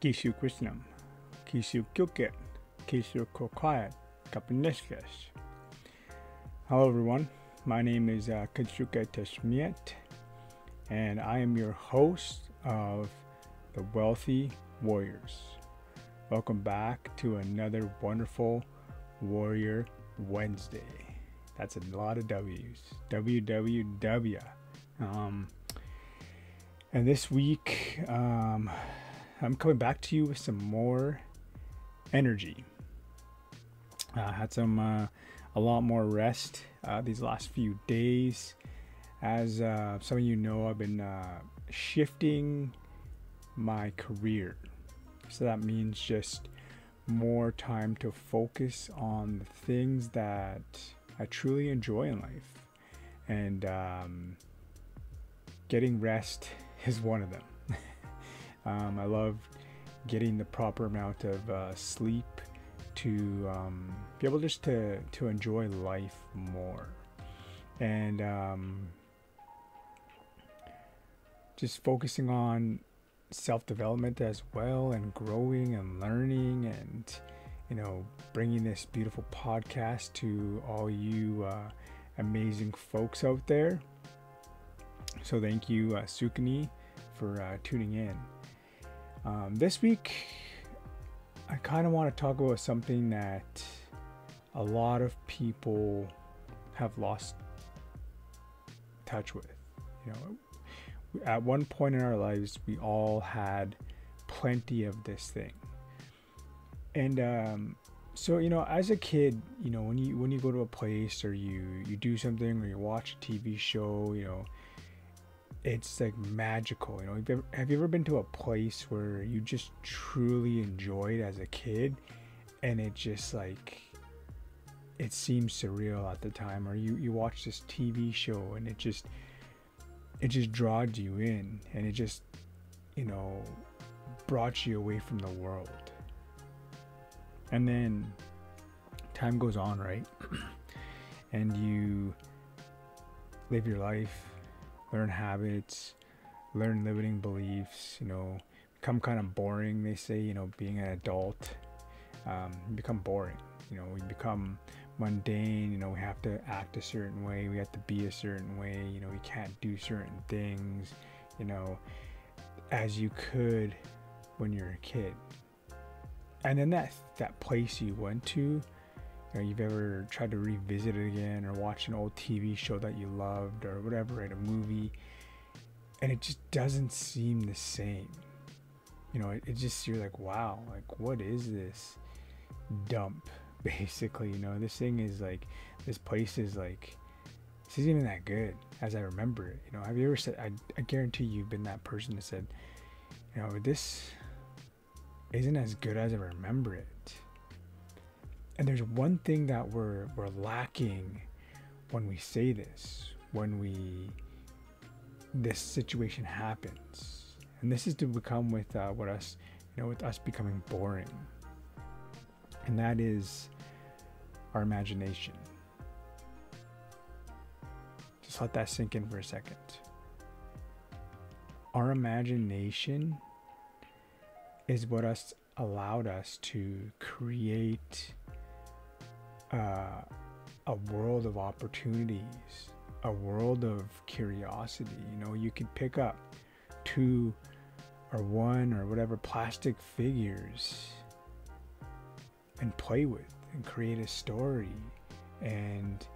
Kishu Krishnam, Kishu Kyuket, Kishu Kokayat, Kapineshkesh. Hello everyone, my name is Kitsuke Teshmiet, and I am your host of The Wealthy Warriors. Welcome back to another wonderful Warrior Wednesday. That's a lot of W's. WWW. And this week, I'm coming back to you with some more energy. I had a lot more rest these last few days. As some of you know, I've been shifting my career. So that means just more time to focus on the things that I truly enjoy in life. And getting rest is one of them. I love getting the proper amount of sleep to be able just to enjoy life more. And just focusing on self-development as well, and growing and learning, and bringing this beautiful podcast to all you amazing folks out there. So thank you, Sukani, for tuning in. This week I kind of want to talk about something that a lot of people have lost touch with. At one point in our lives, we all had plenty of this thing. And so as a kid, when you go to a place, or you do something, or you watch a TV show, it's like magical. Have you ever been to a place where you just truly enjoyed as a kid, and it just it seems surreal at the time? Or you watch this TV show and it just draws you in, and it just brought you away from the world. And then time goes on, right? And you live your life, learn habits, learn limiting beliefs, become kind of boring. They say, being an adult, you become boring. We become mundane. We have to act a certain way. We have to be a certain way. We can't do certain things, as you could when you're a kid. And then that place you went to, you've ever tried to revisit it again, or watch an old TV show that you loved, or whatever, right? A movie, and it just doesn't seem the same. It just, you're like, wow, what is this dump? Basically, this thing is this place is this isn't even that good as I remember it. Have you ever said, I guarantee you've been that person that said, this isn't as good as I remember it. And there's one thing that we're lacking when we say this, when this situation happens, and this is to become with us becoming boring, and that is our imagination. Just let that sink in for a second. Our imagination is what allowed us to create a world of opportunities, a world of curiosity. You could pick up 2 or 1 or whatever plastic figures and play with and create a story, and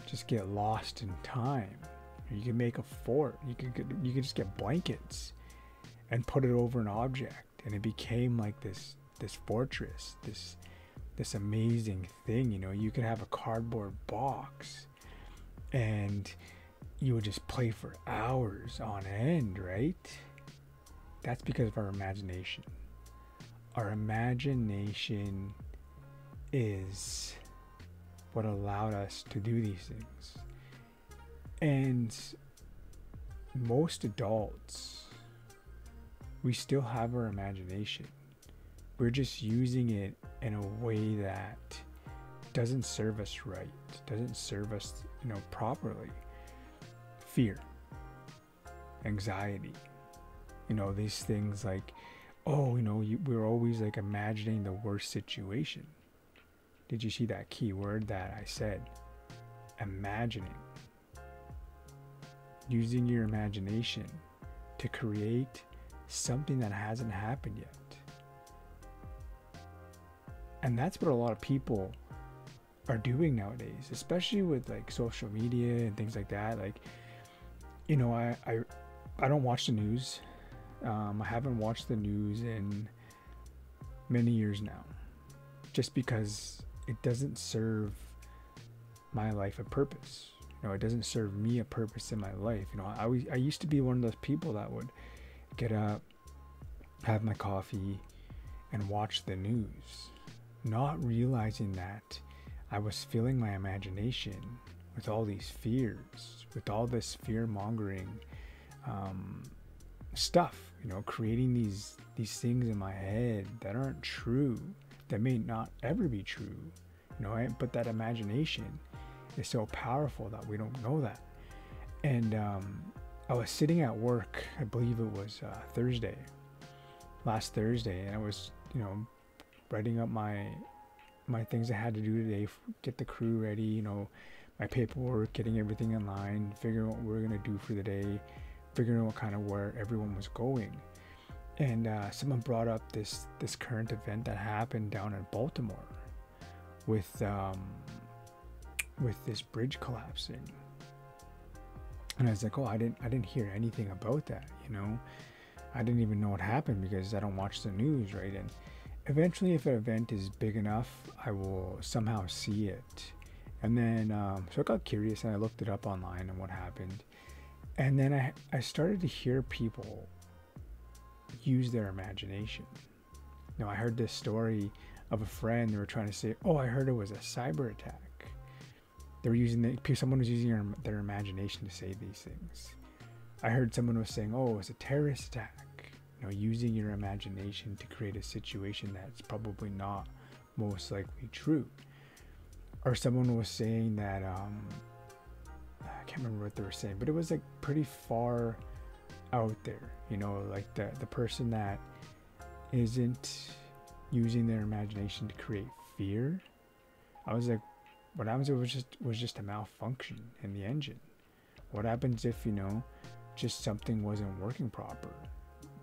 just get lost in time. Or you can make a fort. You could just get blankets and put it over an object, and it became this fortress, this amazing thing. You could have a cardboard box, and you would just play for hours on end, right? That's because of our imagination. Our imagination is what allowed us to do these things. And most adults, we still have our imagination. We're just using it in a way that doesn't serve us right, doesn't serve us, properly. Fear, anxiety, these things oh, we're always like imagining the worst situation. Did you see that key word that I said? Imagining. Using your imagination to create something that hasn't happened yet. And that's what a lot of people are doing nowadays, especially with like social media and things like that. Like, I don't watch the news. I haven't watched the news in many years now, just because it doesn't serve my life a purpose. It doesn't serve me a purpose in my life. I used to be one of those people that would get up, have my coffee, and watch the news, not realizing that I was filling my imagination with all these fears, with all this fear-mongering stuff, creating these things in my head that aren't true, that may not ever be true, but that imagination is so powerful that we don't know that. And I was sitting at work, I believe it was last Thursday, and I was, writing up my things I had to do today, get the crew ready, my paperwork, getting everything in line, figuring what we were going to do for the day, figuring out kind of where everyone was going. And someone brought up this current event that happened down in Baltimore with this bridge collapsing. And I was like, oh, I didn't hear anything about that, I didn't even know what happened because I don't watch the news, right? And eventually, if an event is big enough, I will somehow see it. And then, so I got curious and I looked it up online and what happened. And then I started to hear people use their imagination. I heard this story of a friend. They were trying to say, oh, I heard it was a cyber attack. They were using someone was using their imagination to say these things. I heard someone was saying, oh, it was a terrorist attack. Using your imagination to create a situation that's probably not most likely true. Or someone was saying that, I can't remember what they were saying, but it was like pretty far out there, like the person that isn't using their imagination to create fear. I was like, what happens if it was just a malfunction in the engine? What happens if, just something wasn't working proper?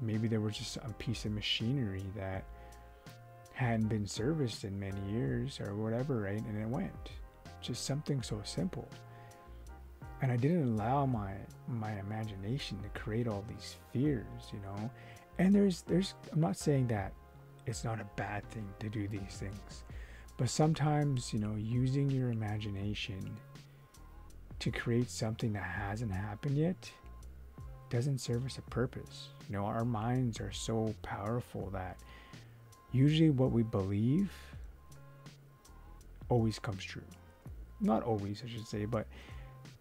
Maybe there was just a piece of machinery that hadn't been serviced in many years or whatever, right? And it went. Just something so simple. And I didn't allow my imagination to create all these fears, And there's I'm not saying that it's not a bad thing to do these things. But sometimes, using your imagination to create something that hasn't happened yet doesn't serve us a purpose. Our minds are so powerful that usually what we believe always comes true. Not always, I should say, but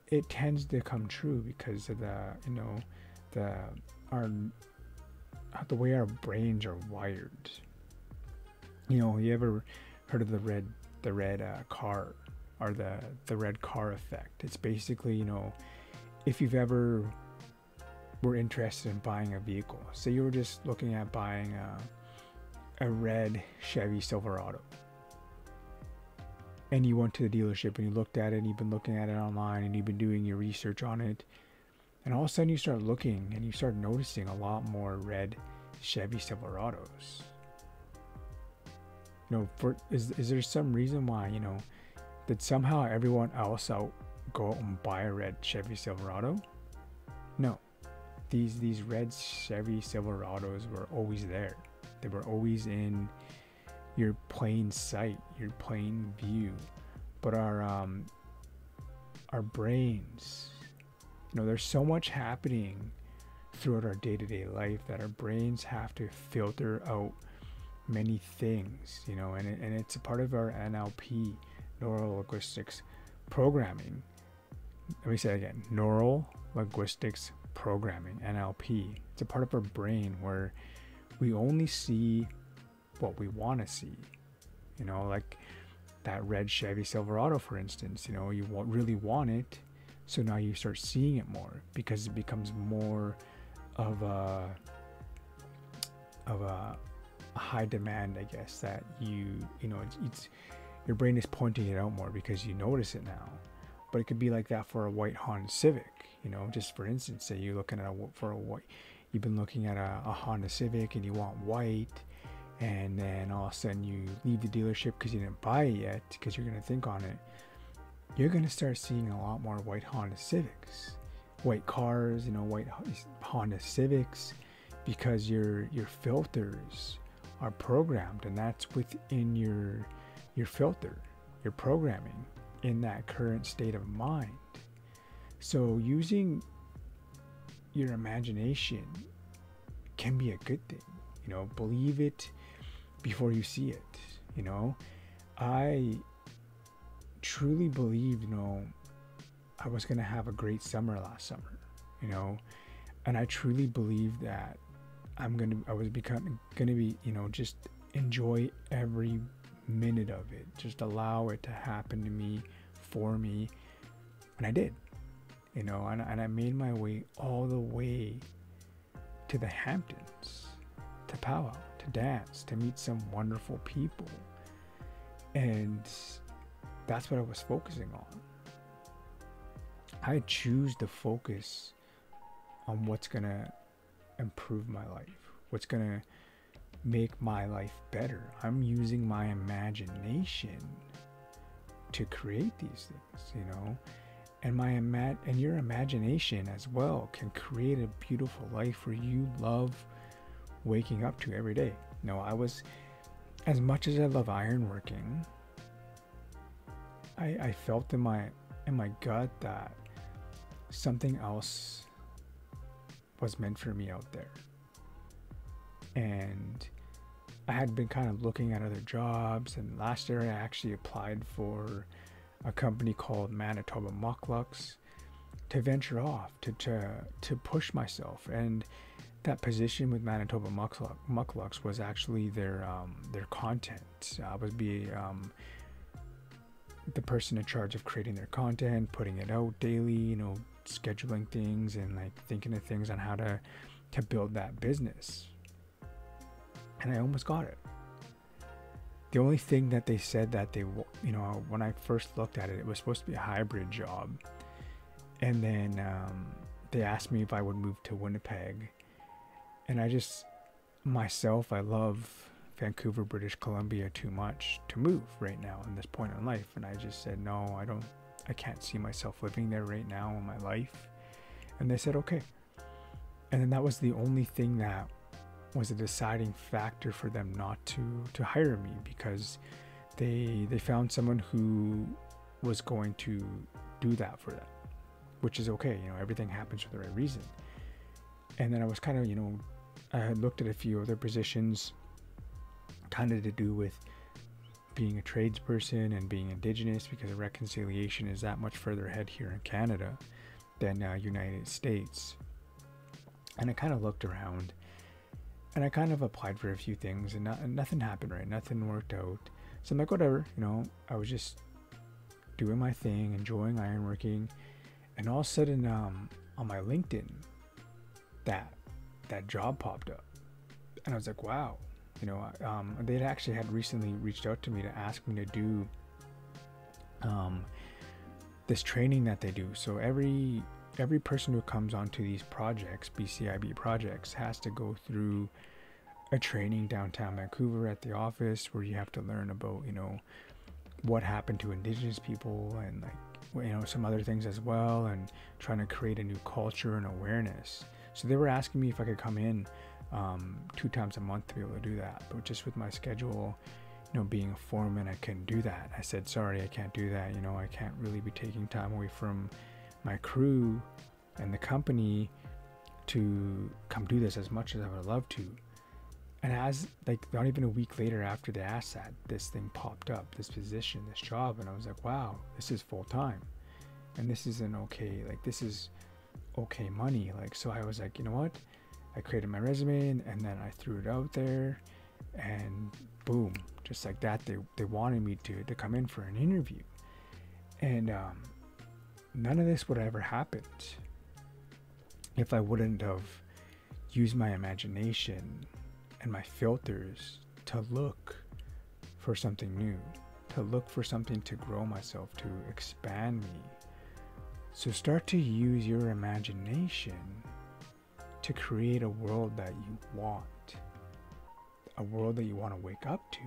it tends to come true because of the way our brains are wired. You ever heard of the red car, or the red car effect? It's basically, if you've ever were interested in buying a vehicle, say you were just looking at buying a red Chevy Silverado, and you went to the dealership and you looked at it, and you've been looking at it online and you've been doing your research on it, and all of a sudden you start looking and you start noticing a lot more red Chevy Silverados. Is there some reason why, did somehow everyone else go out and buy a red Chevy Silverado? No. These red Chevy Silverados were always there. They were always in your plain sight, your plain view. But our brains, there's so much happening throughout our day-to-day life that our brains have to filter out many things, and it's a part of our NLP, neural linguistics programming. Let me say it again, neural linguistics programming, NLP. It's a part of our brain where we only see what we want to see, like that red Chevy Silverado, for instance. You really want it, so now you start seeing it more because it becomes more of a of a high demand, I guess, that you know, it's your brain is pointing it out more because you notice it now. But it could be like that for a white Honda Civic, you know, just for instance, say you're looking at you've been looking at a Honda Civic and you want white, and then all of a sudden you leave the dealership because you didn't buy it yet, because you're going to think on it. You're going to start seeing a lot more white Honda Civics, white cars, you know, white Honda Civics, because your filters are programmed, and that's within your filter, your programming in that current state of mind. So using your imagination can be a good thing, you know. Believe it before you see it, you know. I truly believed, you know, I was going to have a great summer last summer, you know, and I truly believed that I was going to be, you know, just enjoy every minute of it, just allow it to happen to me, for me. And I did, you know, and I made my way all the way to the Hamptons, to powwow, to dance, to meet some wonderful people. And that's what I was focusing on. I choose to focus on what's going to improve my life, what's going to make my life better. I'm using my imagination to create these things, you know. And your imagination as well can create a beautiful life where you love waking up to every day. You know, as much as I love ironworking, I felt in my gut that something else was meant for me out there. And I had been kind of looking at other jobs, and last year I actually applied for a company called Manitoba Mucklucks to venture off, to push myself. And that position with Manitoba Mucklucks was actually their content. I would be the person in charge of creating their content, putting it out daily, you know, scheduling things and like thinking of things on how to build that business. And I almost got it. The only thing that they said that they, you know, when I first looked at it, it was supposed to be a hybrid job. And then they asked me if I would move to Winnipeg. And I love Vancouver, British Columbia too much to move right now in this point in life. And I just said, no, I can't see myself living there right now in my life. And they said, okay. And then that was the only thing that was a deciding factor for them not to hire me, because they found someone who was going to do that for them, which is okay. You know, everything happens for the right reason. And then I was kind of, you know, I had looked at a few other positions kind of to do with being a tradesperson and being Indigenous, because reconciliation is that much further ahead here in Canada than United States. And I kind of looked around, and I kind of applied for a few things, and nothing happened, right? Nothing worked out. So I'm like, whatever, you know, I was just doing my thing, enjoying ironworking. And all of a sudden, on my LinkedIn, that job popped up. And I was like, wow. You know, they actually had recently reached out to me to ask me to do this training that they do. So every person who comes onto these projects, BCIB projects, has to go through a training downtown Vancouver at the office, where you have to learn about, you know, what happened to Indigenous people, and like, you know, some other things as well, and trying to create a new culture and awareness. So they were asking me if I could come in 2 times a month to be able to do that, but just with my schedule, you know, being a foreman, I couldn't do that. I said, sorry, I can't do that. You know, I can't really be taking time away from my crew and the company to come do this, as much as I would love to. And as like not even a week later after they asked that, this thing popped up, this position, this job, and I was like, wow, this is full time, and this is this is okay money. Like, so I was like, you know what? I created my resume, and then I threw it out there, and boom, just like that, they wanted me to come in for an interview. And none of this would have ever happened if I wouldn't have used my imagination and my filters to look for something new, to look for something to grow myself, to expand me. So start to use your imagination to create a world that you want, a world that you want to wake up to.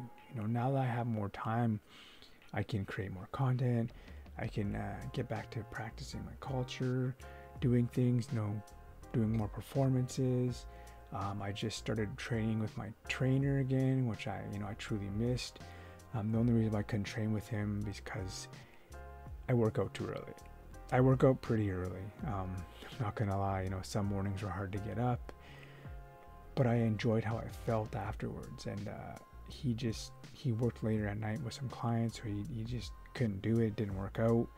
Now that I have more time, I can create more content. I can get back to practicing my culture, doing things, doing more performances. I just started training with my trainer again, which I truly missed. The only reason I couldn't train with him is because I work out too early. I work out pretty early. I'm not gonna lie, some mornings were hard to get up, but I enjoyed how I felt afterwards. And he worked later at night with some clients, so he just couldn't do it. Didn't work out.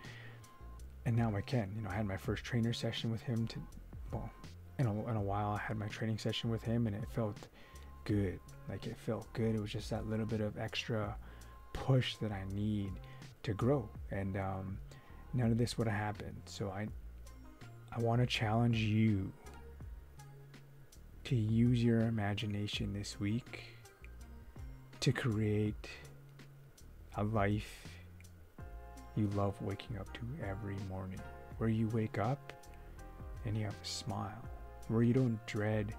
And now I can. I had my first trainer session with him in a while. I had my training session with him, and it felt good. It felt good. It was just that little bit of extra push that I need to grow. And none of this would have happened. So I want to challenge you to use your imagination this week to create a life you love waking up to every morning, where you wake up and you have a smile, where you don't dread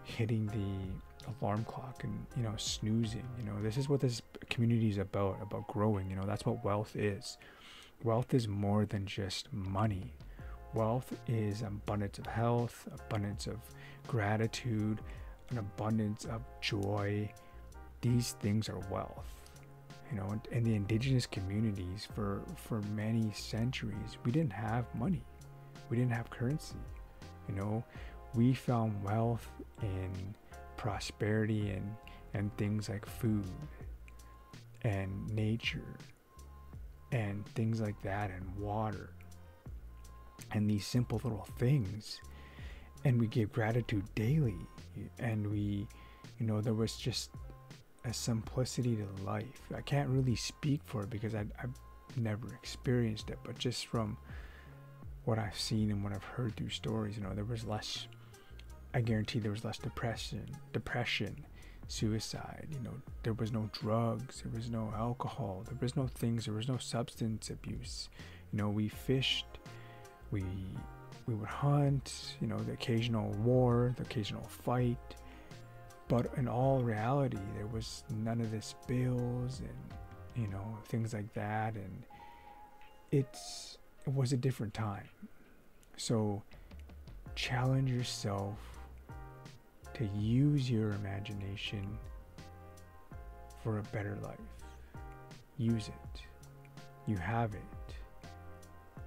hitting the alarm clock and snoozing. This is what this community is about growing. That's what wealth is. Wealth is more than just money. Wealth is abundance of health, abundance of gratitude, an abundance of joy. These things are wealth. In the indigenous communities for many centuries, we didn't have money. We didn't have currency. We found wealth in prosperity and things like food and nature and things like that, and water and these simple little things. And we gave gratitude daily, and there was just a simplicity to life. I can't really speak for it because I've never experienced it, but just from what I've seen and what I've heard through stories, there was less, I guarantee there was less depression, suicide. There was no drugs, there was no alcohol, there was no things, there was no substance abuse. We fished, we would hunt, the occasional war, the occasional fight. But in all reality, there was none of this bills and, things like that. And it was a different time. So challenge yourself to use your imagination for a better life. Use it. You have it.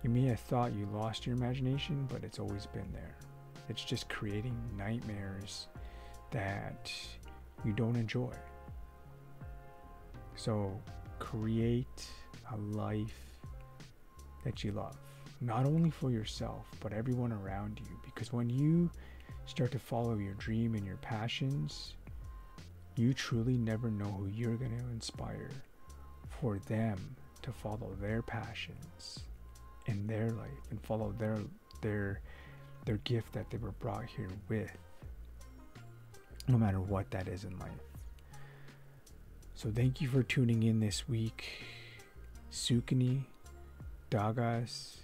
You may have thought you lost your imagination, but it's always been there. It's just creating nightmares that you don't enjoy. So create a life that you love, not only for yourself, but everyone around you. Because when you start to follow your dream and your passions, you truly never know who you're going to inspire for them to follow their passions in their life and follow their gift that they were brought here with, no matter what that is in life. So thank you for tuning in this week. Sukini, Dagas,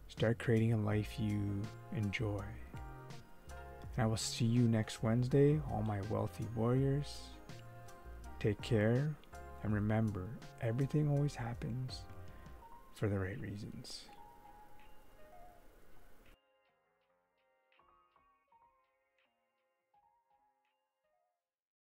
start creating a life you enjoy. And I will see you next Wednesday, all my wealthy warriors. Take care, and remember, everything always happens for the right reasons.